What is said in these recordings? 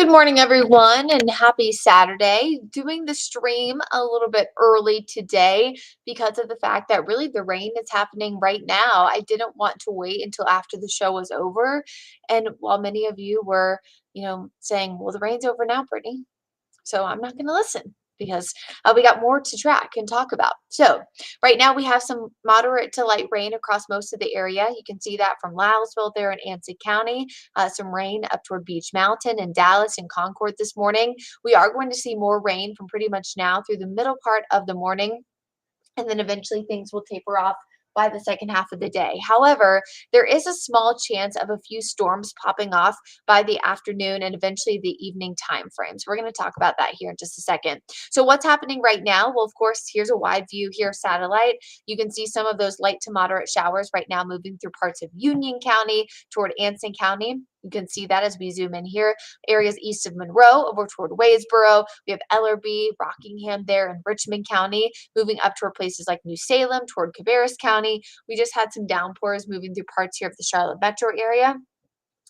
Good morning, everyone, and happy Saturday. Doing the stream a little bit early today because of the fact that really the rain is happening right now. I didn't want to wait until after the show was over. And while many of you were, saying, well, the rain's over now, Brittany. So I'm not going to listen because we got more to track and talk about. So right now we have some moderate to light rain across most of the area. You can see that from Louisville there in Anson County, some rain up toward Beach Mountain and Dallas and Concord this morning. We are going to see more rain from pretty much now through the middle part of the morning, and then eventually things will taper off by the second half of the day. However, there is a small chance of a few storms popping off by the afternoon and eventually the evening time frame. So we're going to talk about that here in just a second. So what's happening right now? Well, of course, here's a wide view here, satellite. You can see some of those light to moderate showers right now moving through parts of Union County toward Anson County. You can see that as we zoom in here. Areas east of Monroe over toward Waysboro. We have Ellerbe, Rockingham there in Richmond County, moving up toward places like New Salem, toward Cabarrus County. We just had some downpours moving through parts here of the Charlotte metro area.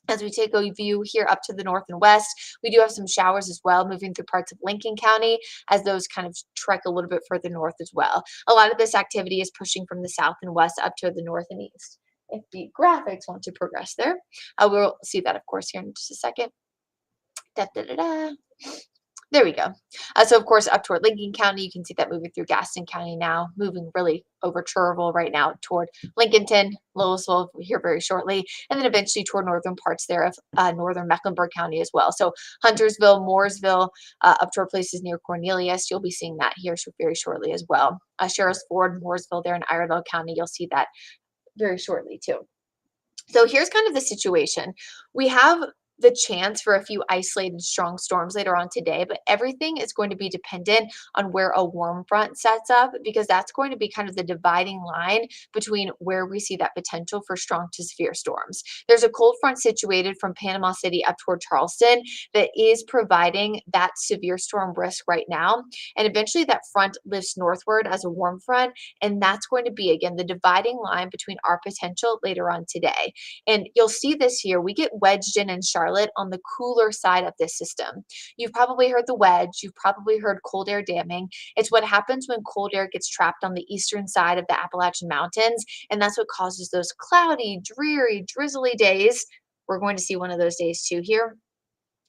As we take a view here up to the north and west, we do have some showers as well moving through parts of Lincoln County as those kind of trek a little bit further north as well. A lot of this activity is pushing from the south and west up to the north and east. If the graphics want to progress there, we'll see that, of course, here in just a second. Da, da, da, da. There we go. So, of course, up toward Lincoln County, you can see that moving through Gaston County now, moving really over Cherville right now toward Lincolnton, Louisville here very shortly, and then eventually toward northern parts there of northern Mecklenburg County as well. So Huntersville, Mooresville, up toward places near Cornelius, you'll be seeing that here very shortly as well. Sheriff's Ford, Mooresville there in Iredell County, you'll see that very shortly too. So here's kind of the situation. We have the chance for a few isolated strong storms later on today, but everything is going to be dependent on where a warm front sets up, because that's going to be kind of the dividing line between where we see that potential for strong to severe storms. There's a cold front situated from Panama City up toward Charleston that is providing that severe storm risk right now. And eventually that front lifts northward as a warm front. And that's going to be, again, the dividing line between our potential later on today. And you'll see this here. We get wedged in Charlotte on the cooler side of this system. You've probably heard the wedge. You've probably heard cold air damming. It's what happens when cold air gets trapped on the eastern side of the Appalachian Mountains. And that's what causes those cloudy, dreary, drizzly days. We're going to see one of those days too here.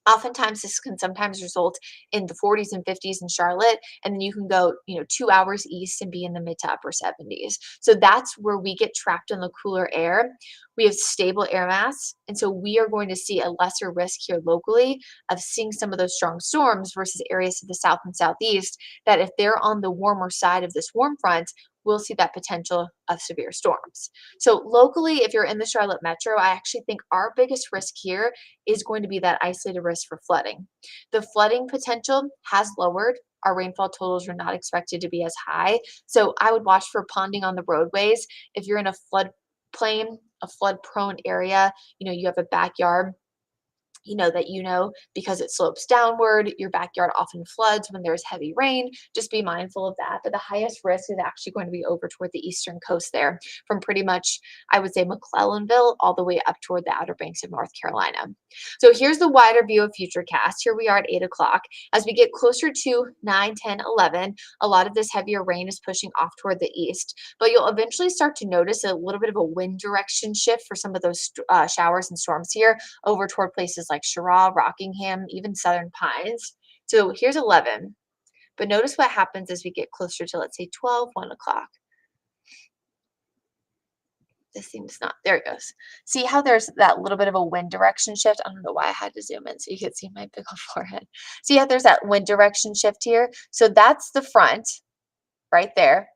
Oftentimes, this can sometimes result in the 40s and 50s in Charlotte, and then you can go, 2 hours east and be in the mid to upper 70s. So that's where we get trapped in the cooler air. We have stable air mass, and so we are going to see a lesser risk here locally of seeing some of those strong storms versus areas to the south and southeast that if they're on the warmer side of this warm front, we'll see that potential of severe storms. So locally, if you're in the Charlotte metro, I actually think our biggest risk here is going to be that isolated risk for flooding. The flooding potential has lowered. Our rainfall totals are not expected to be as high. So I would watch for ponding on the roadways. If you're in a floodplain, a flood prone area, you have a backyard, because it slopes downward, your backyard often floods when there's heavy rain. Just be mindful of that. But the highest risk is actually going to be over toward the eastern coast there, from pretty much, I would say, McClellanville all the way up toward the Outer Banks of North Carolina. So here's the wider view of Futurecast. Here we are at 8 o'clock. As we get closer to 9, 10, 11, a lot of this heavier rain is pushing off toward the east. But you'll eventually start to notice a little bit of a wind direction shift for some of those showers and storms here over toward places like Cheraw, Rockingham, even Southern Pines. So here's 11. But notice what happens as we get closer to, let's say, 12, 1 o'clock. This seems not, there it goes. See how there's that little bit of a wind direction shift? I don't know why I had to zoom in so you could see my big old forehead. See how there's that wind direction shift here? So that's the front right there.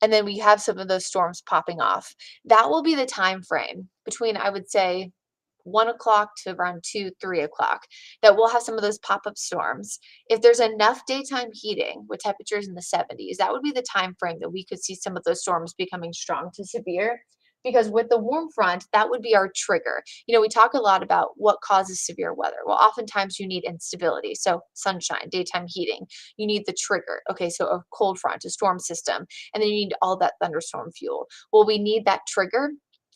And then we have some of those storms popping off. That will be the time frame between, I would say, 1 o'clock to around 2, 3 o'clock, that we'll have some of those pop-up storms. If there's enough daytime heating with temperatures in the 70s, that would be the time frame that we could see some of those storms becoming strong to severe. Because with the warm front, that would be our trigger. We talk a lot about what causes severe weather. Well, oftentimes you need instability. So sunshine, daytime heating. You need the trigger. Okay, so a cold front, a storm system. And then you need all that thunderstorm fuel. Well, we need that trigger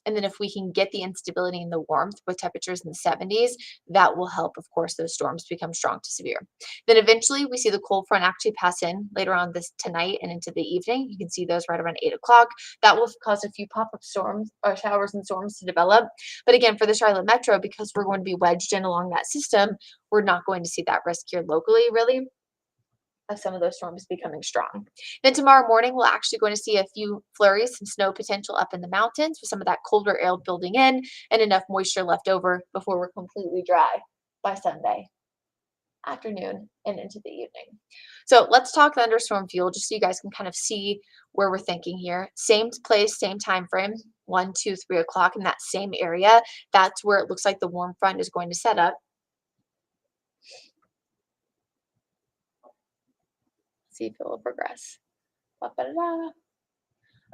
And then if we can get the instability and the warmth with temperatures in the 70s, that will help, of course, those storms become strong to severe. Then eventually we see the cold front actually pass in later on this tonight and into the evening. You can see those right around 8 o'clock. That will cause a few pop-up storms or showers and storms to develop. But again, for the Charlotte Metro, because we're going to be wedged in along that system, we're not going to see that risk here locally, really, of some of those storms becoming strong. Then tomorrow morning, we're actually going to see a few flurries, some snow potential up in the mountains with some of that colder air building in and enough moisture left over before we're completely dry by Sunday afternoon and into the evening. So let's talk thunderstorm fuel just so you guys can kind of see where we're thinking here. Same place, same time frame, 1, 2, 3 o'clock in that same area. That's where it looks like the warm front is going to set up. See if it will progress. Ba-ba-da-da.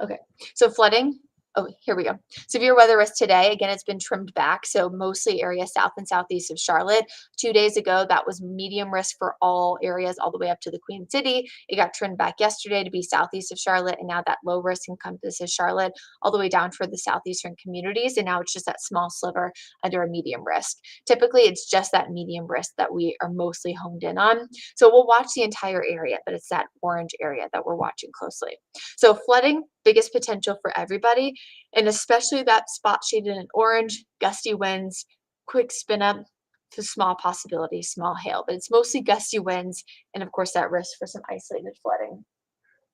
Okay, so flooding. Oh, here we go. Severe weather risk today. Again, it's been trimmed back. So mostly areas south and southeast of Charlotte. 2 days ago, that was medium risk for all areas all the way up to the Queen City. It got trimmed back yesterday to be southeast of Charlotte. And now that low risk encompasses Charlotte all the way down for the southeastern communities. And now it's just that small sliver under a medium risk. Typically, it's just that medium risk that we are mostly honed in on. So we'll watch the entire area, but it's that orange area that we're watching closely. So flooding, biggest potential for everybody, and especially that spot shaded in orange, gusty winds, quick spin up to small possibility, small hail, but it's mostly gusty winds and of course that risk for some isolated flooding.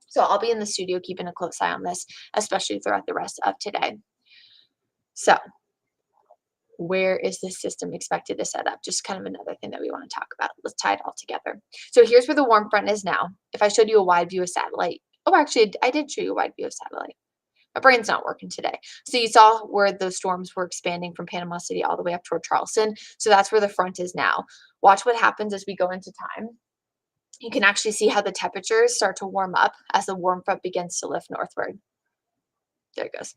So I'll be in the studio keeping a close eye on this, especially throughout the rest of today. So where is this system expected to set up? Just kind of another thing that we want to talk about. Let's tie it all together. So here's where the warm front is now. If I showed you a wide view of satellite, oh, actually, I did show you a wide view of satellite. My brain's not working today. So you saw where those storms were expanding from Panama City all the way up toward Charleston. So that's where the front is now. Watch what happens as we go into time. You can actually see how the temperatures start to warm up as the warm front begins to lift northward. There it goes.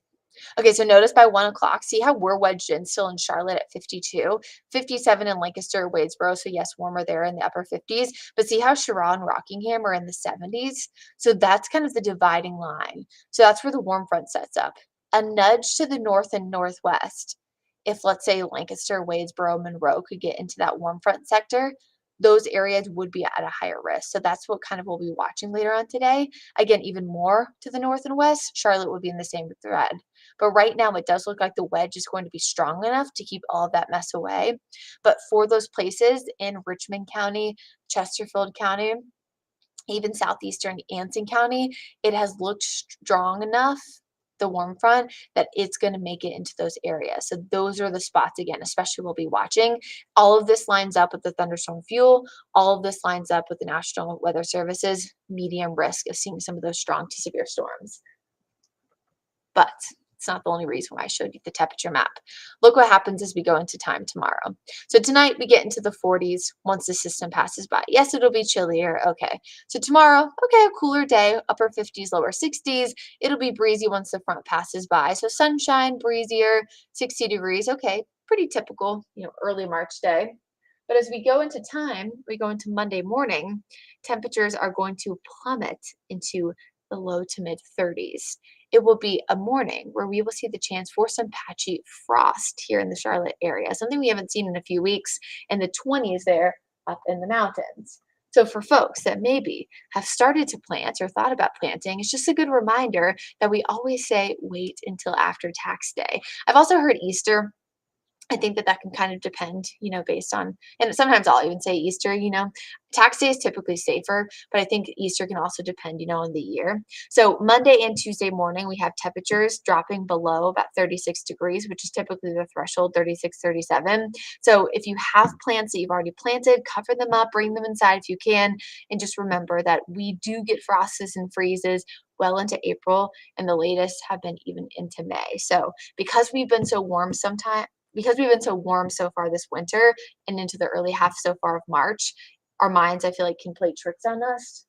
Okay, so notice by 1 o'clock, see how we're wedged in still in Charlotte at 52, 57 in Lancaster, Wadesboro. So yes, warmer there in the upper 50s, but see how Cheraw and Rockingham are in the 70s. So that's kind of the dividing line. So that's where the warm front sets up. A nudge to the north and northwest. If let's say Lancaster, Wadesboro, Monroe could get into that warm front sector, those areas would be at a higher risk. So that's what kind of we'll be watching later on today. Again, even more to the north and west, Charlotte would be in the same thread. But right now, it does look like the wedge is going to be strong enough to keep all of that mess away. But for those places in Richmond County, Chesterfield County, even southeastern Anson County, it has looked strong enough, the warm front, that it's going to make it into those areas. So those are the spots, again, especially we'll be watching. All of this lines up with the thunderstorm fuel. All of this lines up with the National Weather Service's medium risk of seeing some of those strong to severe storms. But it's not the only reason why I showed you the temperature map. Look what happens as we go into time tomorrow. So tonight we get into the 40s once the system passes by. Yes, it'll be chillier. Okay. So tomorrow, okay, a cooler day, upper 50s, lower 60s. It'll be breezy once the front passes by. So sunshine, breezier, 60 degrees. Okay, pretty typical, early March day. But as we go into time, we go into Monday morning, temperatures are going to plummet into the low to mid 30s. It will be a morning where we will see the chance for some patchy frost here in the Charlotte area, something we haven't seen in a few weeks, and the 20s there up in the mountains. So for folks that maybe have started to plant or thought about planting, it's just a good reminder that we always say wait until after tax day. I've also heard Easter. I think that can kind of depend, based on, and sometimes I'll even say Easter, tax day is typically safer, but I think Easter can also depend, on the year. So Monday and Tuesday morning, we have temperatures dropping below about 36 degrees, which is typically the threshold, 36, 37. So if you have plants that you've already planted, cover them up, bring them inside if you can, and just remember that we do get frosts and freezes well into April, and the latest have been even into May. So because we've been so warm so far this winter and into the early half so far of March, our minds, I feel like, can play tricks on us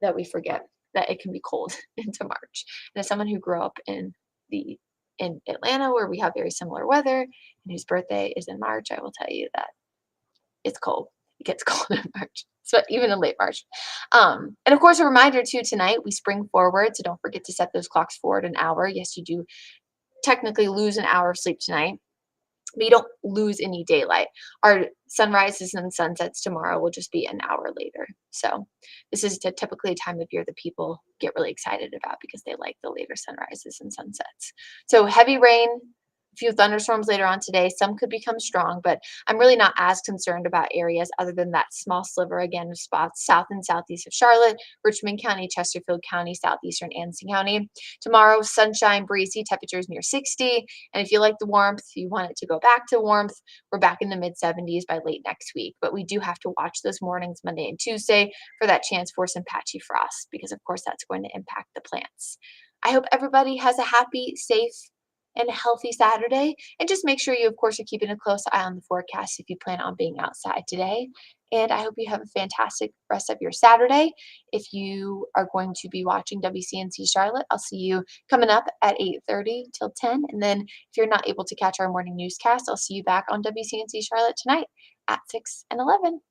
that we forget that it can be cold into March. And as someone who grew up in Atlanta, where we have very similar weather and whose birthday is in March, I will tell you that it's cold. It gets cold in March, so even in late March. And of course, a reminder too, tonight we spring forward, so don't forget to set those clocks forward an hour. Yes, you do technically lose an hour of sleep tonight, but you don't lose any daylight. Our sunrises and sunsets tomorrow will just be an hour later. So this is typically a time of year that people get really excited about because they like the later sunrises and sunsets. So heavy rain, a few thunderstorms later on today. Some could become strong, but I'm really not as concerned about areas other than that small sliver again of spots south and southeast of Charlotte, Richmond County, Chesterfield County, southeastern Anson County. Tomorrow, sunshine, breezy, temperatures near 60. And if you like the warmth, you want it to go back to warmth, we're back in the mid 70s by late next week. But we do have to watch those mornings, Monday and Tuesday, for that chance for some patchy frost, because of course that's going to impact the plants. I hope everybody has a happy, safe, and healthy Saturday. And just make sure you, of course, are keeping a close eye on the forecast if you plan on being outside today. And I hope you have a fantastic rest of your Saturday. If you are going to be watching WCNC Charlotte, I'll see you coming up at 8:30 till 10. And then if you're not able to catch our morning newscast, I'll see you back on WCNC Charlotte tonight at 6 and 11.